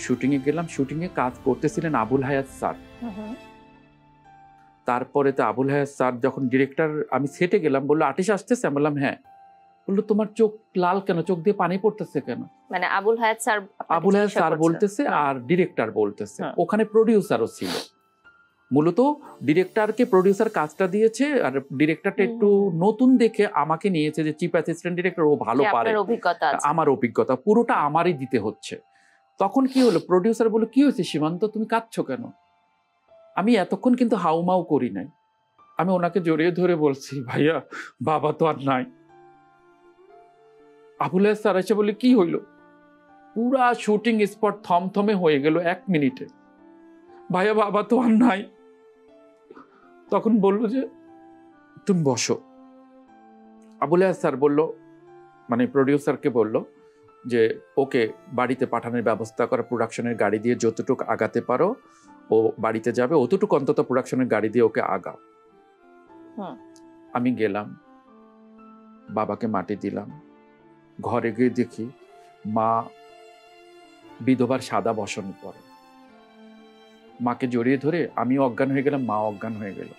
শুটিংয়ে গেলাম, শুটিংয়ে কাজ করতেছিলেন আবুল হায়াত স্যার। তারপরে তো আবুল হায়াত স্যার যখন ডিরেক্টর, আমি সেটে গেলাম, বললো আর্টিস্ট আসতেছে, আমি বললাম হ্যাঁ। বললো তোমার চোখ লাল কেন, চোখ দিয়ে পানি পড়তেছে কেন? মানে আবুল হায়াত স্যার, আবুল হায়াত স্যার বলতেছে আর ডিরেক্টর বলতেছে, ওখানে প্রডিউসারও ছিল। মূলত ডিরেক্টরকে প্রডিউসার কাজটা দিয়েছে, আর ডিরেক্টরটা একটু নতুন দেখে আমাকে নিয়েছে যে চিফ অ্যাসিস্ট্যান্ট ডিরেক্টর, ও ভালো পারে, আমার অভিজ্ঞতা পুরোটা আমারই দিতে হচ্ছে। তখন কি হলো, প্রডিউসার বলল কি হয়েছে সীমান্ত, তুমি কাঁদছো কেন? আমি এতক্ষণ কিন্তু হাউমাউ করি নাই, আমি ওনাকে জড়িয়ে ধরে বলছি ভাইয়া বাবা তো আর নাই। আবুল হায়াত স্যার এসে বলে কি হইলো? পুরা শুটিং স্পট থমথমে হয়ে গেল 1 মিনিটে। ভাইয়া বাবা তো আর নাই। তখন বললো যে তুমি বসো। আবুল হায়াত স্যার বলল, মানে প্রডিউসারকে বলল যে ওকে বাড়িতে পাঠানোর ব্যবস্থা করা, প্রোডাকশনের গাড়ি দিয়ে যতটুকু আগাতে পারো ও বাড়িতে যাবে, অতটুকু অন্তত প্রোডাকশনের গাড়ি দিয়ে ওকে আগাও। আমি গেলাম, বাবাকে মাটি দিলাম, ঘরে গিয়ে দেখি মা বিধবার সাদা বসন পরে। মাকে জড়িয়ে ধরে আমি অজ্ঞান হয়ে গেলাম, মা অজ্ঞান হয়ে গেল।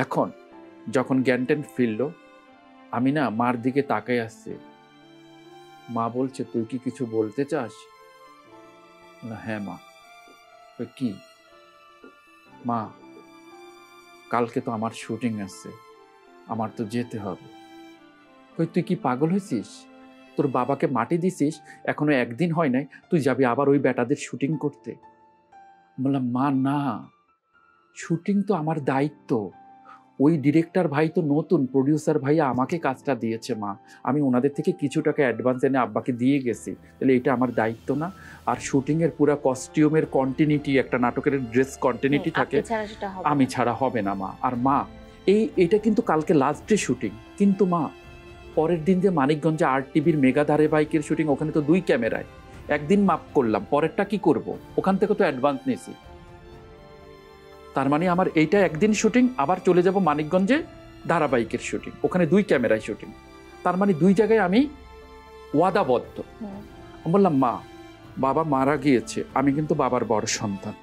এখন যখন জ্ঞান ফিরল, আমি না মার দিকে তাকাই আসছি। মা বলছে তুই কি কিছু বলতে চাস? না হ্যাঁ মা। কি? মা কালকে তো আমার শুটিং আছে, আমার তো যেতে হবে। তুই কি পাগল হয়েছিস? তোর বাবাকে মাটি দিছিস, এখনো 1 দিন হয় নাই, তুই যাবি আবার ওই বেটাদের শুটিং করতে? বললাম মা না, শুটিং তো আমার দায়িত্ব। ওই ডিরেক্টর ভাই তো নতুন, প্রডিউসার ভাইয়া আমাকে কাজটা দিয়েছে মা, আমি ওনাদের থেকে কিছু টাকা অ্যাডভান্স এনে আব্বাকে দিয়ে গেছি, তাহলে এটা আমার দায়িত্ব না? আর শুটিংয়ের পুরো কস্টিউমের কন্টিনিউটি, একটা নাটকের ড্রেস কন্টিনিউটি থাকে, আমি ছাড়া হবে না মা। আর মা এটা কিন্তু কালকে লাস্ট ডে শুটিং, কিন্তু মা পরের দিন যে মানিকগঞ্জে RTV মেগা ধারাবাহিকের শুটিং, ওখানে তো 2 ক্যামেরায়, একদিন মাপ করলাম, পরেরটা কি করব? ওখান থেকে তো অ্যাডভান্স নিয়েছি। তার মানে আমার এইটা 1 দিন শুটিং, আবার চলে যাব মানিকগঞ্জে ধারাবাহিকের শুটিং, ওখানে 2 ক্যামেরায় শুটিং, তার মানে 2 জায়গায় আমি ওয়াদাবদ্ধ। বললাম মা বাবা মারা গিয়েছে, আমি কিন্তু বাবার বড় সন্তান,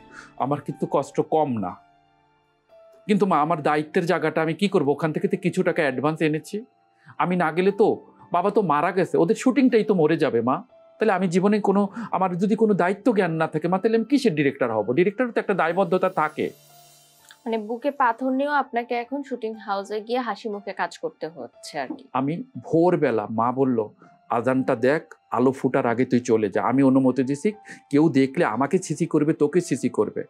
আমার কিন্তু কষ্ট কম না, কিন্তু মা আমার দায়িত্বের জায়গাটা আমি কি করব? ওখান থেকে তো কিছু টাকা অ্যাডভান্স এনেছি, আমি না গেলে তো বাবা তো মারা গেছে, ওদের শুটিংটাই তো মরে যাবে মা, তাহলে আমি জীবনে আমার যদি কোনো দায়িত্ব জ্ঞান না থাকে মা, তাহলে আমি কিসের ডিরেক্টর হব? ডিরেক্টরের তো একটা দায়বদ্ধতা থাকে। মানে বুকে পাথর নিয়েও আপনাকে এখন শুটিং হাউসে গিয়ে হাসি মুখে কাজ করতে হচ্ছে আর কি। আমি ভোরবেলা, মা বলল আজানটা দেখ, আলো ফুটার আগে তুই চলে যা, আমি অনুমতি দিছি, কেউ দেখলে আমাকে ছিছি করবে, তোকে ছিছি করবে,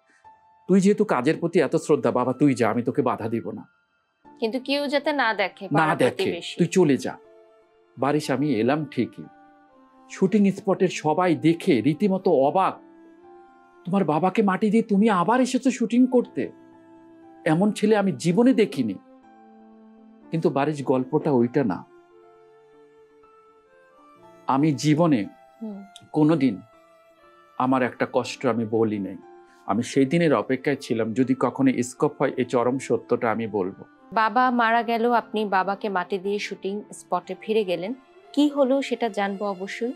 তুই যেহেতু কাজের প্রতি এত শ্রদ্ধা বাবা তুই যা, আমি তোকে বাধা দিব না, কিন্তু কেউ যাতে না দেখে, তুই চলে যা। বারিশ আমি এলাম ঠিকই, শুটিং স্পটের সবাই দেখে রীতিমতো অবাক, তোমার বাবাকে মাটি দিয়ে তুমি আবার এসেছো শুটিং করতে, এমন ছেলে আমি জীবনে দেখিনি। কিন্তু বারিশ গল্পটা ওইটা না। আমি জীবনে কোনোদিন আমার একটা কষ্ট আমি বলি নাই, আমি সেই দিনের অপেক্ষায় ছিলাম যদি কখনো স্কোপ হয় এই চরম সত্যটা আমি বলবো। বাবা মারা গেল, আপনি বাবাকে মাটি দিয়ে শুটিং স্পটে ফিরে গেলেন, কি হলো সেটা জানবো অবশ্যই।